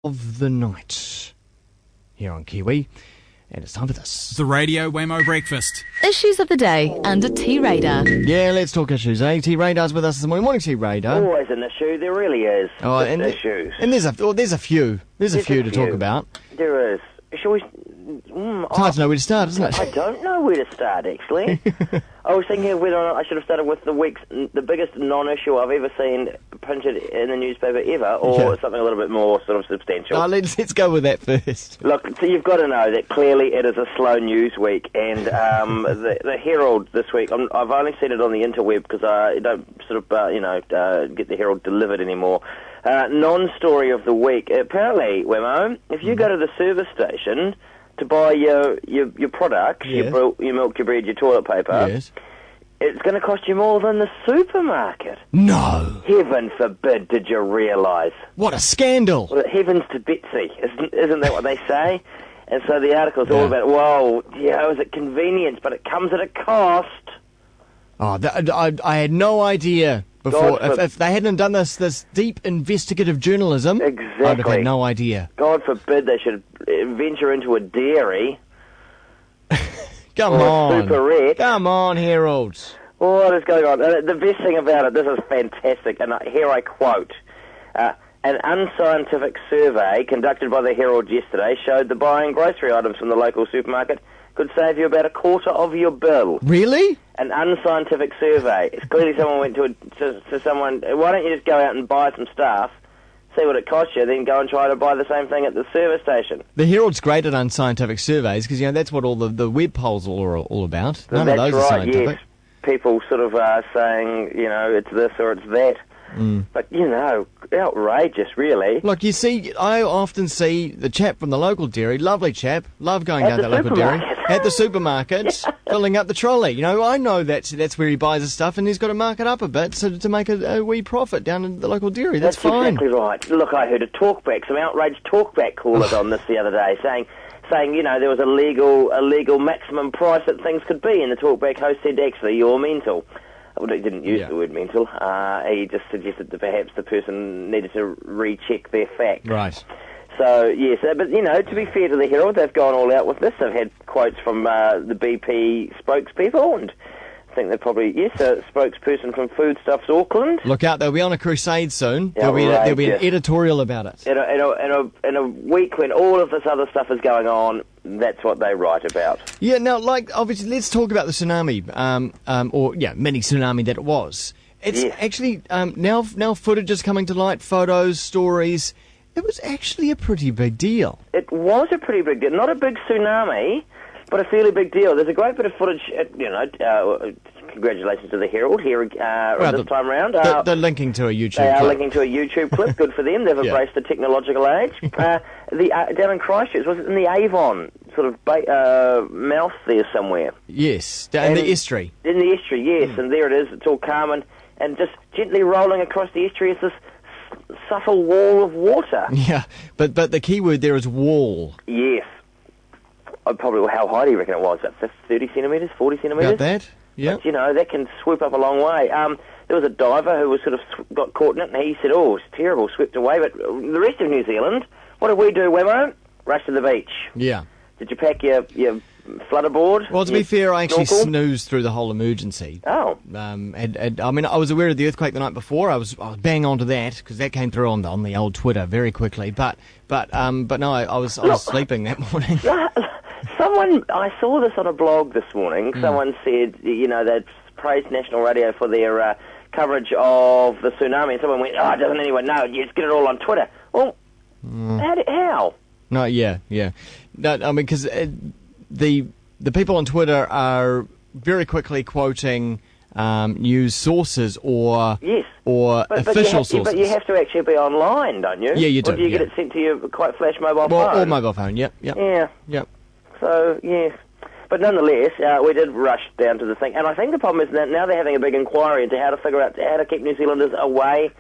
of the night here on Kiwi, and it's time for this. The Radio Wammo Breakfast. Issues of the day under T-Radar. Yeah, let's talk issues, eh? T-Radar's with us this morning. Morning, T-Radar. Always an issue, there really is. Oh, and issues. And there's a few. There's a few to talk about. There is. Shall we... It's hard to know where to start, isn't it? I don't know where to start, actually. I was thinking of whether or not I should have started with the biggest non-issue I've ever seen printed in the newspaper ever, or something a little bit more sort of substantial. Let's go with that first. Look, so you've got to know that clearly it is a slow news week, and the Herald this week, I've only seen it on the interweb because I don't sort of, get the Herald delivered anymore. Non-story of the week. Apparently, Wammo, if you go to the service station to buy your products, Yes. your milk, your bread, your toilet paper, Yes. it's going to cost you more than the supermarket. No. Heaven forbid, did you realise? What a scandal. Well, heavens to Betsy, isn't that what they say? And so the article's all about, well, is it convenience, but it comes at a cost. Oh, I had no idea before. If they hadn't done this deep investigative journalism, Exactly. I'd have had no idea. God forbid they should venture into a dairy. Come or on. a superette. Come on, Herald. What is going on? The best thing about it, this is fantastic, and here I quote, an unscientific survey conducted by the Herald yesterday showed that buying grocery items from the local supermarket could save you about a quarter of your bill. Really? An unscientific survey. It's clearly someone went to someone, why don't you just go out and buy some stuff, see what it costs you, then go and try to buy the same thing at the service station. The Herald's great at unscientific surveys because, that's what all the web polls are all about. None of those are scientific. Yes. People sort of are saying, it's this or it's that. But, outrageous, really. Look, you see, I often see the chap from the local dairy, lovely chap, love going down to that local dairy, at the supermarket, filling up the trolley. I know that's where he buys his stuff, and he's got to mark it up a bit to make a wee profit down in the local dairy. That's fine. Exactly right. Look, I heard some outraged talkback callers on this the other day, saying there was a legal maximum price that things could be, and the talkback host said, actually, you're mental. Well, he didn't use the word mental. He just suggested that perhaps the person needed to recheck their facts. Right. So, yes, but, to be fair to the Herald, they've gone all out with this. They've had quotes from the BP spokespeople, and I think they're probably, a spokesperson from Foodstuffs Auckland. Look out, they'll be on a crusade soon. Yeah, there'll be an editorial about it. In a week when all of this other stuff is going on, that's what they write about. Yeah, now, obviously, let's talk about the tsunami, mini tsunami that it was. It's actually, now footage is coming to light, photos, stories. It was actually a pretty big deal. It was a pretty big deal. Not a big tsunami, but a fairly big deal. There's a great bit of footage, congratulations to the Herald here this time round. They're linking to a YouTube clip. They are clip. linking to a YouTube clip. Good for them. They've embraced the technological age. Down in Christchurch, was it in the Avon sort of mouth there somewhere? Yes, in the estuary. In the estuary, yes. And there it is. It's all calm and just gently rolling across the estuary is this subtle wall of water. Yeah, but the key word there is wall. Yes. Probably, how high do you reckon it was? About 30 centimetres, 40 centimetres? About that, yeah. But, that can swoop up a long way. There was a diver who was sort of got caught in it, and he said, it's terrible, swept away. But the rest of New Zealand, what did we do, Wammo? Rush to the beach. Yeah. Did you pack your flutterboard? Well, to be fair, I actually snoozed through the whole emergency. Oh. I was aware of the earthquake the night before. I was bang onto that because that came through on the old Twitter very quickly. But no, I was sleeping that morning. I saw this on a blog this morning. Someone said, they'd praised National Radio for their coverage of the tsunami, and someone went, doesn't anyone know? You just get it all on Twitter. Well, how? No, yeah. No, because the people on Twitter are very quickly quoting news sources or official sources. But you have to actually be online, don't you? Yeah, you do. Or do you get it sent to your quite flash mobile phone? Or mobile phone, yep. Yeah. Yep. So, yes. But nonetheless, we did rush down to the thing. And I think the problem is that now they're having a big inquiry into how to figure out how to keep New Zealanders away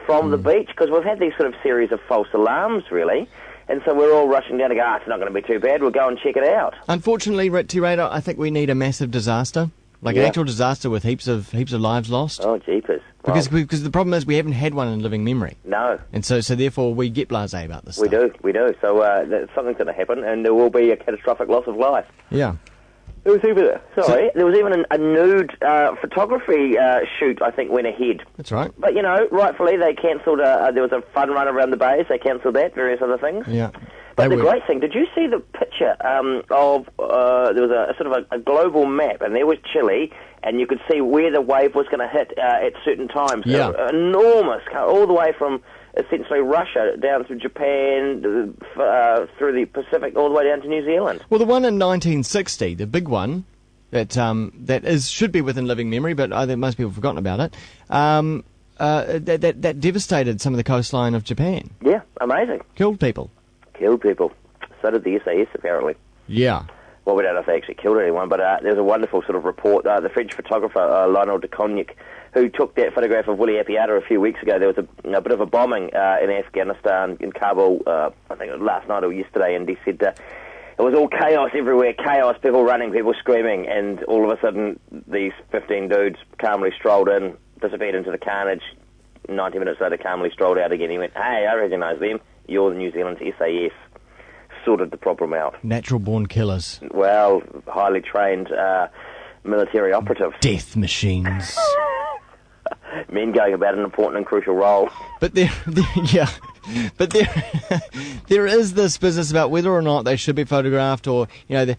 from the beach, because we've had these sort of series of false alarms, really. And so we're all rushing down to go, it's not going to be too bad, we'll go and check it out. Unfortunately, T-Radar, I think we need a massive disaster. Like an actual disaster with heaps of lives lost. Oh, jeepers. Because the problem is we haven't had one in living memory. No. And so therefore we get blasé about this We stuff. do. So something's going to happen, and there will be a catastrophic loss of life. Yeah. There was even a nude photography shoot, I think, went ahead. That's right. But, rightfully, they cancelled, there was a fun run around the bays, they cancelled that, various other things. Yeah. But the great thing, did you see the picture of, there was a sort of a global map, and there was Chile, and you could see where the wave was going to hit at certain times. Yeah. Enormous, all the way from essentially Russia, down through Japan, through the Pacific, all the way down to New Zealand. Well, the one in 1960, the big one, that should be within living memory, but I think most people have forgotten about it, that devastated some of the coastline of Japan. Yeah, amazing. Killed people. So did the SAS, apparently. Yeah. Well, we don't know if they actually killed anyone, but there's a wonderful sort of report. The French photographer, Lionel de Cognac, who took that photograph of Willie Appiatta a few weeks ago. There was a bit of a bombing in Afghanistan, in Kabul, I think it was last night or yesterday, and he said it was all chaos everywhere, people running, people screaming, and all of a sudden these 15 dudes calmly strolled in, disappeared into the carnage. 90 minutes later, calmly strolled out again. He went, "Hey, I recognise them. You're the New Zealand SAS." Sorted the problem out. Natural-born killers. Well, highly trained military operatives. Death machines. Men going about an important and crucial role. But there is this business about whether or not they should be photographed, or I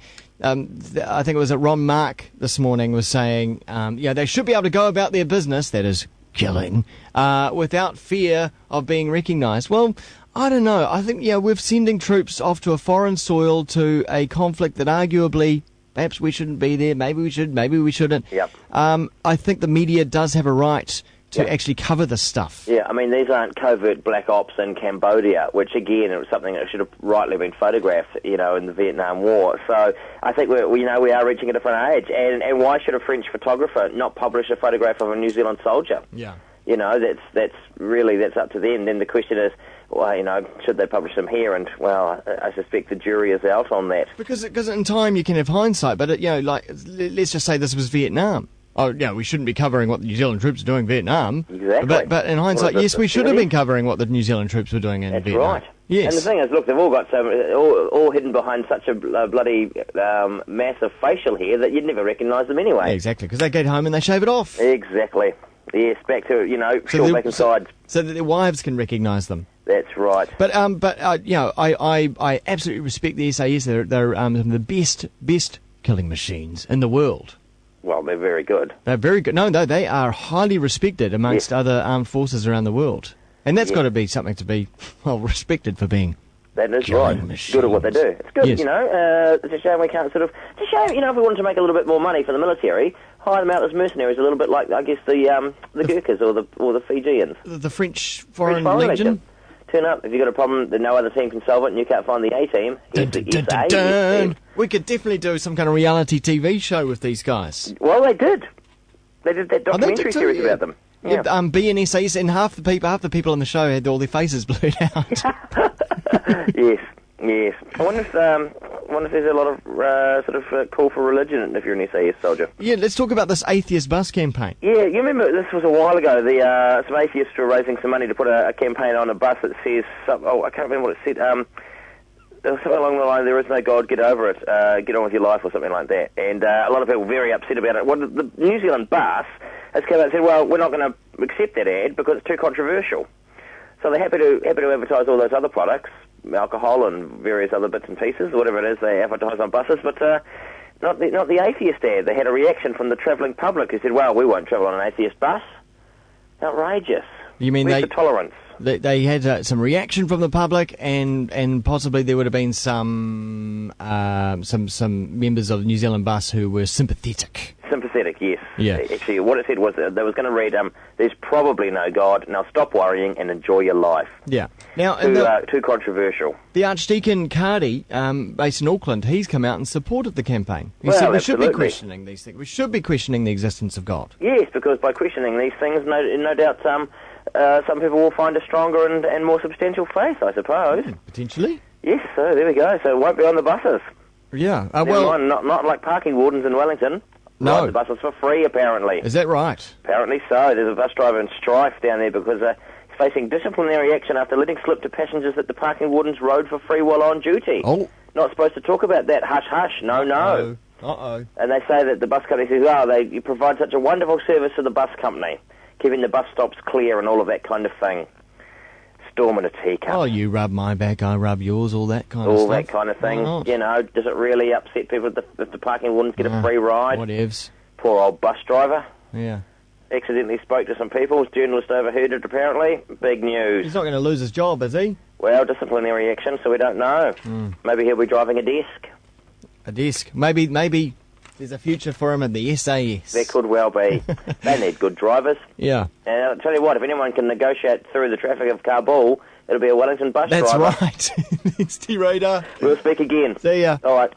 think it was Ron Mark this morning was saying, they should be able to go about their business, that is killing, without fear of being recognised. Well, I don't know. I think we're sending troops off to a foreign soil to a conflict that arguably perhaps we shouldn't be there. Maybe we should. Maybe we shouldn't. Yep. I think the media does have a right to actually cover this stuff. Yeah, I mean, these aren't covert black ops in Cambodia, which again, it was something that should have rightly been photographed, in the Vietnam War. So I think we are reaching a different age. And why should a French photographer not publish a photograph of a New Zealand soldier? Yeah. That's up to them. Then the question is, well, should they publish them here? And, well, I suspect the jury is out on that. Because in time you can have hindsight, but, let's just say this was Vietnam. Oh, we shouldn't be covering what the New Zealand troops are doing in Vietnam. Exactly. But in hindsight, yes, we should have been covering what the New Zealand troops were doing in Vietnam. That's right. Yes. And the thing is, look, they've all got all hidden behind such a bloody massive facial hair that you'd never recognise them anyway. Yeah, exactly, because they get home and they shave it off. Exactly. Yes, back to, short back and sides. So that their wives can recognise them. That's right. But I absolutely respect the SAS. They're some of the best killing machines in the world. Well, they're very good. They're very good. No, they are highly respected amongst other armed forces around the world. And that's got to be something to be, respected for being. That is right. Machines. Good at what they do. It's good, yes. It's a shame we can't it's a shame, if we wanted to make a little bit more money for the military, hire them out as mercenaries, a little bit like, I guess, the Gurkhas or the Fijians. The French Foreign Legion. Turn up. If you've got a problem that no other team can solve it and you can't find the A-team, here's the SA team. We could definitely do some kind of reality TV show with these guys. Well, they did. They did that documentary series about them. Yeah. BNSAs, and half the people on the show had all their faces blurred out. Yes. I wonder if there's a lot of call for religion if you're an SAS soldier. Yeah, let's talk about this atheist bus campaign. Yeah, you remember this was a while ago. Some atheists were raising some money to put a campaign on a bus that says, I can't remember what it said. There was something along the line, there is no God, get over it, get on with your life, or something like that. And a lot of people were very upset about it. Well, the New Zealand bus has come out and said, well, we're not going to accept that ad because it's too controversial. So they're happy to advertise all those other products, alcohol and various other bits and pieces, whatever it is they advertise on buses, but not the atheist ad. They had a reaction from the travelling public who said, well, we won't travel on an atheist bus. Outrageous. You mean Where's the tolerance? They had some reaction from the public, and possibly there would have been some members of the New Zealand bus who were sympathetic. Sympathetic, yes. Yeah. Actually, what it said was they was going to read, there's probably no God, now stop worrying and enjoy your life. Yeah. Now, too controversial. The Archdeacon Cardi, based in Auckland, he's come out and supported the campaign. He said we should be questioning these things. We should be questioning the existence of God. Yes, because by questioning these things, no doubt some people will find a stronger and more substantial faith, I suppose. Potentially. Yes, so there we go. So it won't be on the buses. Yeah. Not like parking wardens in Wellington. No. ride the buses for free, apparently. Is that right? Apparently so. There's a bus driver in strife down there because he's facing disciplinary action after letting slip to passengers that the parking wardens rode for free while on duty. Oh. Not supposed to talk about that. Hush, hush. No, no. Uh-oh. And they say that the bus company says, you provide such a wonderful service to the bus company, keeping the bus stops clear and all of that kind of thing. Storm in a teacup. Oh, you rub my back, I rub yours, all that kind of stuff. All that kind of thing. Why not? You know, does it really upset people if the parking wardens get a free ride? Whatevs. Poor old bus driver. Yeah. Accidentally spoke to some people. Journalist overheard it, apparently. Big news. He's not going to lose his job, is he? Well, disciplinary action, so we don't know. Maybe he'll be driving a desk. A desk. Maybe there's a future for him in the SAS. There could well be. They need good drivers. Yeah. And I'll tell you what, if anyone can negotiate through the traffic of Kabul, it'll be a Wellington bus driver. That's right. Thanks, T-Radar. We'll speak again. See ya. All right.